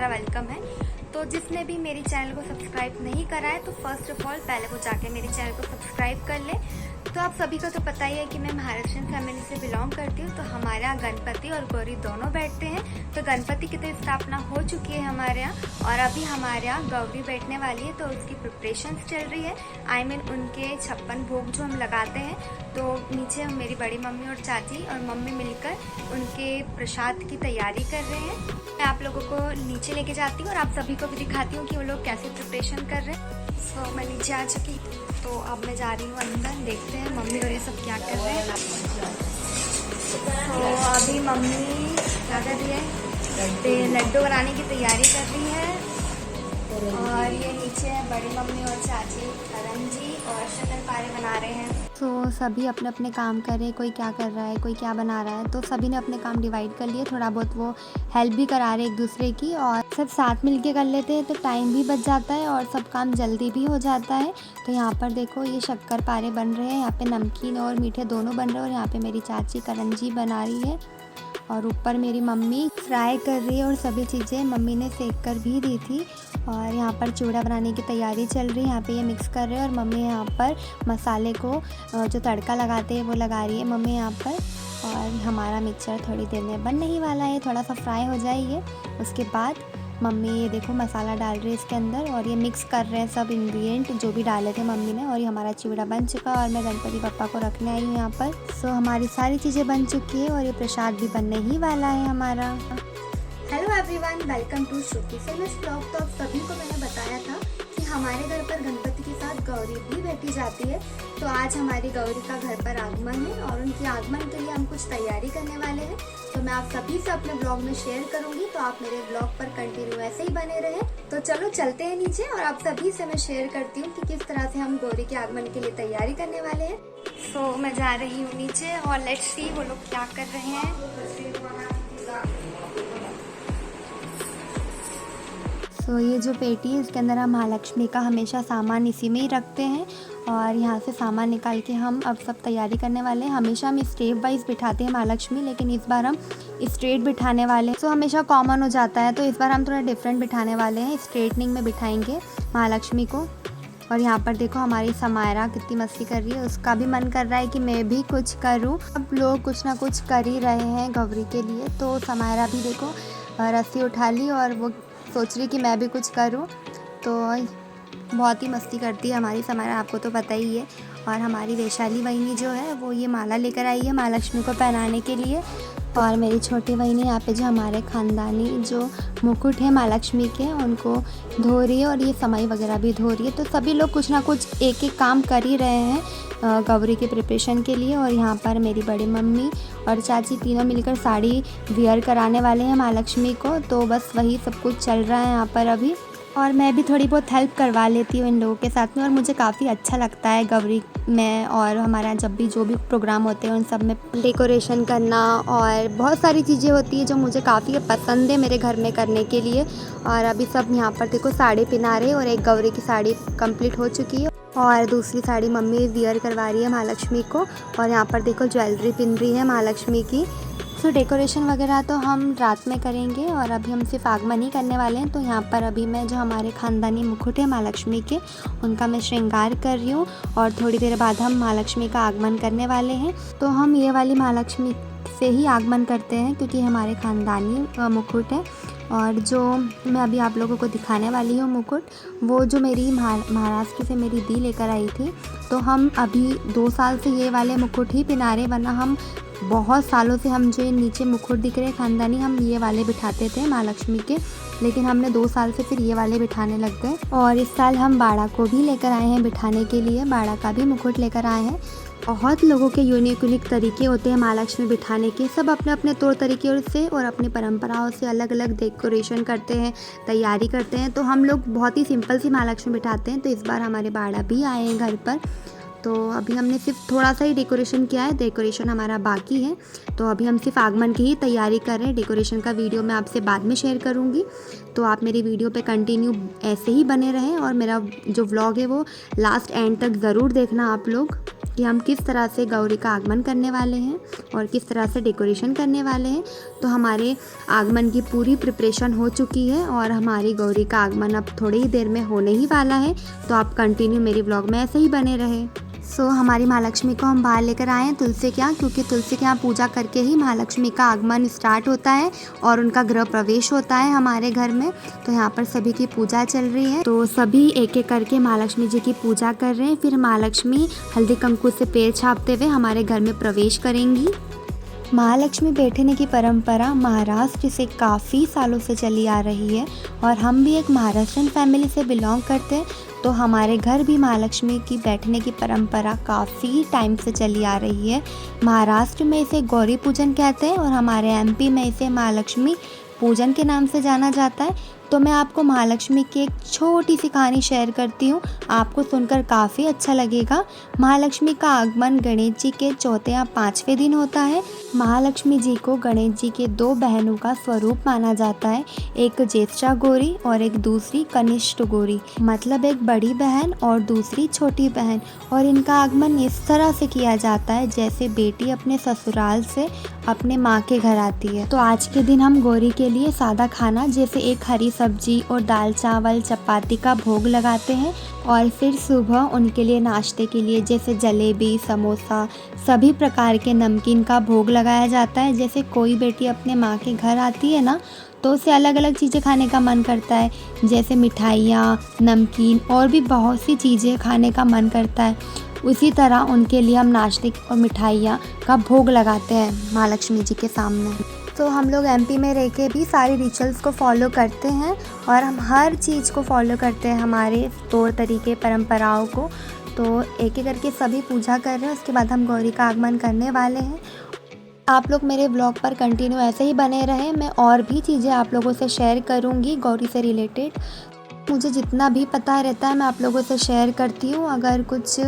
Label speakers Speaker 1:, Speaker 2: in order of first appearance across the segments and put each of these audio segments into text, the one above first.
Speaker 1: सारा वेलकम है। तो जिसने भी मेरे चैनल को सब्सक्राइब नहीं करा है तो फर्स्ट ऑफ ऑल पहले वो जाके मेरे चैनल को सब्सक्राइब कर ले। तो आप सभी को तो पता ही है कि मैं महाराष्ट्रियन फैमिली से बिलोंग करती हूँ। तो हमारे यहाँ गणपति और गौरी दोनों बैठते हैं। तो गणपति की तो स्थापना हो चुकी है हमारे यहाँ और अभी हमारे यहाँ गौरी बैठने वाली है। तो उसकी प्रिपरेशंस चल रही है। आई मीन उनके 56 भोग जो हम लगाते हैं। तो नीचे मेरी बड़ी मम्मी और चाची और मम्मी मिलकर उनके प्रसाद की तैयारी कर रहे हैं। मैं आप लोगों को नीचे लेके जाती हूँ और आप सभी को भी दिखाती हूँ कि वो लोग कैसे प्रिपरेशन कर रहे हैं। सो मैं नीचे आ चुकी, तो अब मैं जा रही हूँ अंदर। देखते हैं मम्मी और ये सब क्या कर रहे हैं। तो अभी मम्मी क्या कर रही है, लड्डू बनाने की तैयारी कर रही है। और ये नीचे है बड़ी मम्मी और चाची करण जी और शक्करपारे बना रहे हैं। तो सभी अपने अपने काम कर रहे हैं, कोई क्या कर रहा है, कोई क्या बना रहा है। तो सभी ने अपने काम डिवाइड कर लिए। थोड़ा बहुत वो हेल्प भी करा रहे एक दूसरे की और सब साथ मिलके कर लेते हैं तो टाइम भी बच जाता है और सब काम जल्दी भी हो जाता है। तो यहाँ पर देखो ये शक्करपारे बन रहे हैं, यहाँ पे नमकीन और मीठे दोनों बन रहे हैं। और यहाँ पे मेरी चाची करण जी बना रही है और ऊपर मेरी मम्मी फ्राई कर रही है और सभी चीज़ें मम्मी ने सेक कर भी दी थी। और यहाँ पर चूड़ा बनाने की तैयारी चल रही है। यहाँ पे ये मिक्स कर रहे हैं और मम्मी यहाँ पर मसाले को जो तड़का लगाते हैं वो लगा रही है मम्मी यहाँ पर। और हमारा मिक्सचर थोड़ी देर में बनने ही वाला है, थोड़ा सा फ्राई हो जाएगी। उसके बाद मम्मी ये देखो मसाला डाल रही है इसके अंदर और ये मिक्स कर रहे हैं सब इंग्रेडिएंट जो भी डाले थे मम्मी ने। और ये हमारा चिवड़ा बन चुका और मैं गणपति बप्पा को रखने आई हूँ यहाँ पर। सो हमारी सारी चीज़ें बन चुकी है और ये प्रसाद भी बनने ही वाला है हमारा। Hello everyone, welcome to Shruti famous blog. तो आप सभी को मैंने बताया था कि हमारे घर पर गणपति के साथ गौरी भी बैठी जाती है। तो आज हमारी गौरी का घर पर आगमन है और उनके आगमन के लिए हम कुछ तैयारी करने वाले हैं। तो मैं आप सभी से अपने ब्लॉग में शेयर करूंगी, तो आप मेरे ब्लॉग पर कंटिन्यू ऐसे ही बने रहे। तो चलो चलते हैं नीचे और आप सभी से मैं शेयर करती हूँ कि किस तरह से हम गौरी के आगमन के लिए तैयारी करने वाले हैं। तो मैं जा रही हूँ नीचे और लेट्स सी वो लोग क्या कर रहे हैं। तो ये जो पेटी है इसके अंदर हम महालक्ष्मी का हमेशा सामान इसी में ही रखते हैं और यहाँ से सामान निकाल के हम अब सब तैयारी करने वाले हैं। हमेशा हम स्टेप वाइज बिठाते हैं महालक्ष्मी, लेकिन इस बार हम स्ट्रेट बिठाने वाले हैं। तो हमेशा कॉमन हो जाता है, तो इस बार हम थोड़ा डिफरेंट बिठाने वाले हैं। स्ट्रेटनिंग में बिठाएंगे महालक्ष्मी को। और यहाँ पर देखो हमारी समायरा कितनी मस्ती कर रही है, उसका भी मन कर रहा है कि मैं भी कुछ करूँ। अब लोग कुछ ना कुछ कर ही रहे हैं गौरी के लिए। तो समायरा भी देखो रस्सी उठा ली और वो सोच रही कि मैं भी कुछ करूं। तो बहुत ही मस्ती करती है हमारी समायरा, आपको तो पता ही है। और हमारी वैशाली वहिनी जो है वो ये माला लेकर आई है महालक्ष्मी को पहनाने के लिए। और मेरी छोटी वहिनी यहाँ पे जो हमारे ख़ानदानी जो मुकुट है महालक्ष्मी के उनको धो रही है और ये समय वगैरह भी धो रही है। तो सभी लोग कुछ ना कुछ एक एक काम कर ही रहे हैं गौरी के प्रिपरेशन के लिए। और यहाँ पर मेरी बड़ी मम्मी और चाची तीनों मिलकर साड़ी वियर कराने वाले हैं महालक्ष्मी को। तो बस वही सब कुछ चल रहा है यहाँ पर अभी। और मैं भी थोड़ी बहुत हेल्प करवा लेती हूँ इन लोगों के साथ में और मुझे काफ़ी अच्छा लगता है गौरी में। और हमारे यहाँ जब भी जो भी प्रोग्राम होते हैं उन सब में डेकोरेशन करना और बहुत सारी चीज़ें होती है जो मुझे काफ़ी पसंद है मेरे घर में करने के लिए। और अभी सब यहाँ पर देखो साड़ी पहना रहे और एक गौरी की साड़ी कंप्लीट हो चुकी है और दूसरी साड़ी मम्मी वियर करवा रही है महालक्ष्मी को। और यहाँ पर देखो ज्वेलरी पहन रही है महालक्ष्मी की। तो डेकोरेशन वगैरह तो हम रात में करेंगे और अभी हम सिर्फ आगमन ही करने वाले हैं। तो यहाँ पर अभी मैं जो हमारे ख़ानदानी मुकुट है महालक्ष्मी के उनका मैं श्रृंगार कर रही हूँ और थोड़ी देर बाद हम महालक्ष्मी का आगमन करने वाले हैं। तो हम ये वाली महालक्ष्मी से ही आगमन करते हैं क्योंकि हमारे ख़ानदानी मुकुट है। और जो मैं अभी आप लोगों को दिखाने वाली हूँ मुकुट, वो जो मेरी महाराष्ट्र से मेरी दी लेकर आई थी। तो हम अभी 2 साल से ये वाले मुकुट ही पहना रहे, वरना हम बहुत सालों से हम जो नीचे मुकुट दिख रहे खानदानी हम ये वाले बिठाते थे महालक्ष्मी के, लेकिन हमने 2 साल से फिर ये वाले बिठाने लग गए। और इस साल हम बाड़ा को भी लेकर आए हैं बिठाने के लिए, बाड़ा का भी मुकुट लेकर आए हैं। बहुत लोगों के यूनिक तरीके होते हैं महालक्ष्मी बिठाने के, सब अपने अपने तौर तरीके से और अपनी परंपराओं से अलग अलग डेकोरेशन करते हैं, तैयारी करते हैं। तो हम लोग बहुत ही सिंपल सी महालक्ष्मी बिठाते हैं। तो इस बार हमारे बाड़ा भी आए हैं घर पर। तो अभी हमने सिर्फ थोड़ा सा ही डेकोरेशन किया है, डेकोरेशन हमारा बाकी है। तो अभी हम सिर्फ आगमन की ही तैयारी कर रहे हैं। डेकोरेशन का वीडियो मैं आपसे बाद में शेयर करूंगी, तो आप मेरी वीडियो पे कंटिन्यू ऐसे ही बने रहें और मेरा जो व्लॉग है वो लास्ट एंड तक ज़रूर देखना आप लोग कि हम किस तरह से गौरी का आगमन करने वाले हैं और किस तरह से डेकोरेशन करने वाले हैं। तो हमारे आगमन की पूरी प्रिपरेशन हो चुकी है और हमारी गौरी का आगमन अब थोड़ी ही देर में होने ही वाला है। तो आप कंटिन्यू मेरी व्लॉग में ऐसे ही बने रहे। हमारी महालक्ष्मी को हम बाहर लेकर आए हैं तुलसी के यहाँ, क्योंकि तुलसी के यहाँ पूजा करके ही महालक्ष्मी का आगमन स्टार्ट होता है और उनका गृह प्रवेश होता है हमारे घर में। तो यहाँ पर सभी की पूजा चल रही है। तो सभी एक एक करके महालक्ष्मी जी की पूजा कर रहे हैं। फिर महालक्ष्मी हल्दी कुंकू से पैर छापते हुए हमारे घर में प्रवेश करेंगी। महालक्ष्मी बैठने की परंपरा महाराष्ट्र से काफ़ी सालों से चली आ रही है और हम भी एक महाराष्ट्रन फैमिली से बिलोंग करते हैं। तो हमारे घर भी महालक्ष्मी की बैठने की परंपरा काफ़ी टाइम से चली आ रही है। महाराष्ट्र में इसे गौरी पूजन कहते हैं और हमारे एमपी में इसे महालक्ष्मी पूजन के नाम से जाना जाता है। तो मैं आपको महालक्ष्मी की एक छोटी सी कहानी शेयर करती हूँ, आपको सुनकर काफ़ी अच्छा लगेगा। महालक्ष्मी का आगमन गणेश जी के चौथे या 5वें दिन होता है। महालक्ष्मी जी को गणेश जी के 2 बहनों का स्वरूप माना जाता है, एक ज्येष्ठा गौरी और एक दूसरी कनिष्ठ गौरी, मतलब एक बड़ी बहन और दूसरी छोटी बहन। और इनका आगमन इस तरह से किया जाता है जैसे बेटी अपने ससुराल से अपने माँ के घर आती है। तो आज के दिन हम गौरी के लिए सादा खाना जैसे एक हरी सब्जी और दाल चावल चपाती का भोग लगाते हैं और फिर सुबह उनके लिए नाश्ते के लिए जैसे जलेबी समोसा सभी प्रकार के नमकीन का भोग लगाया जाता है। जैसे कोई बेटी अपने माँ के घर आती है ना, तो उसे अलग अलग चीज़ें खाने का मन करता है, जैसे मिठाइयाँ नमकीन और भी बहुत सी चीज़ें खाने का मन करता है। उसी तरह उनके लिए हम नाश्ते और मिठाइयाँ का भोग लगाते हैं महालक्ष्मी जी के सामने। तो हम लोग एमपी में रह के भी सारे रिचुअल्स को फॉलो करते हैं और हम हर चीज़ को फॉलो करते हैं, हमारे तौर तरीके परंपराओं को। तो एक एक करके सभी पूजा कर रहे हैं, उसके बाद हम गौरी का आगमन करने वाले हैं। आप लोग मेरे ब्लॉग पर कंटिन्यू ऐसे ही बने रहें, मैं और भी चीज़ें आप लोगों से शेयर करूँगी गौरी से रिलेटेड। मुझे जितना भी पता रहता है मैं आप लोगों से शेयर करती हूँ। अगर कुछ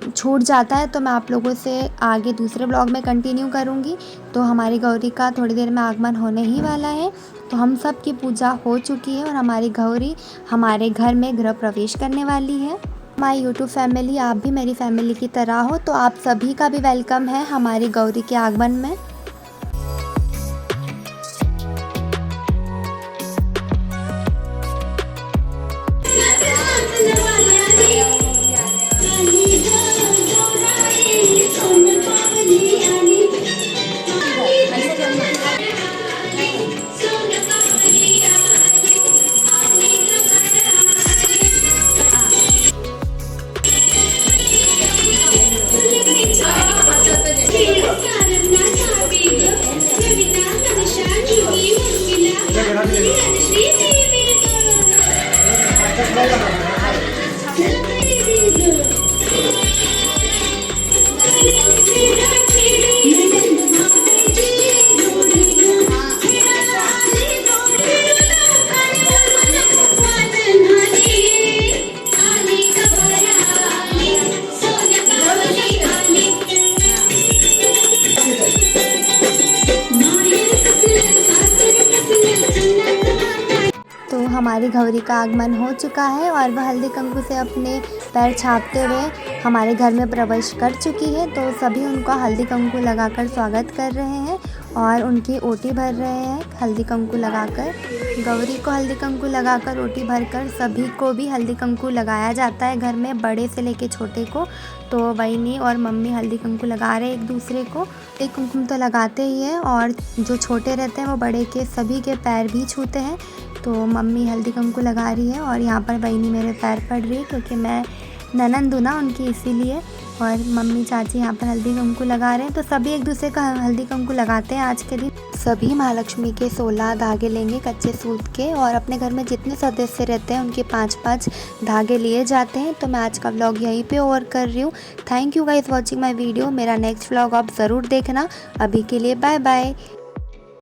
Speaker 1: छूट जाता है तो मैं आप लोगों से आगे दूसरे ब्लॉग में कंटिन्यू करूँगी। तो हमारी गौरी का थोड़ी देर में आगमन होने ही वाला है। तो हम सब की पूजा हो चुकी है और हमारी गौरी हमारे घर में गृह प्रवेश करने वाली है। माय यूट्यूब फैमिली, आप भी मेरी फैमिली की तरह हो, तो आप सभी का भी वेलकम है हमारी गौरी के आगमन में। हमारी गौरी का आगमन हो चुका है और वह हल्दी कुंकू से अपने पैर छापते हुए हमारे घर में प्रवेश कर चुकी है। तो सभी उनका हल्दी कुंकू लगाकर स्वागत कर रहे हैं और उनकी ओटी भर रहे हैं हल्दी कुंकू लगाकर। गौरी को हल्दी कुंकू लगाकर ओटी भरकर सभी को भी हल्दी कुंकू लगाया जाता है घर में, बड़े से लेके छोटे को। तो बहनी और मम्मी हल्दी कुंकू लगा रहे एक दूसरे को। एक कुमकुम तो लगाते ही है और जो छोटे रहते हैं वो बड़े के सभी के पैर भी छूते हैं। तो मम्मी हल्दी कुंकू लगा रही है और यहाँ पर बहनी मेरे पैर पड़ रही है क्योंकि मैं ननंद हूँ ना उनकी, इसीलिए। और मम्मी चाची यहाँ पर हल्दी कुंकू लगा रहे हैं। तो सभी एक दूसरे का हल्दी कुंकू लगाते हैं आज के दिन। सभी महालक्ष्मी के 16 धागे लेंगे कच्चे सूत के और अपने घर में जितने सदस्य रहते हैं उनके 5-5 धागे लिए जाते हैं। तो मैं आज का व्लॉग यहीं पे ओवर कर रही हूँ। Thank you guys watching my video. मेरा नेक्स्ट व्लॉग आप ज़रूर देखना। अभी के लिए बाय बाय।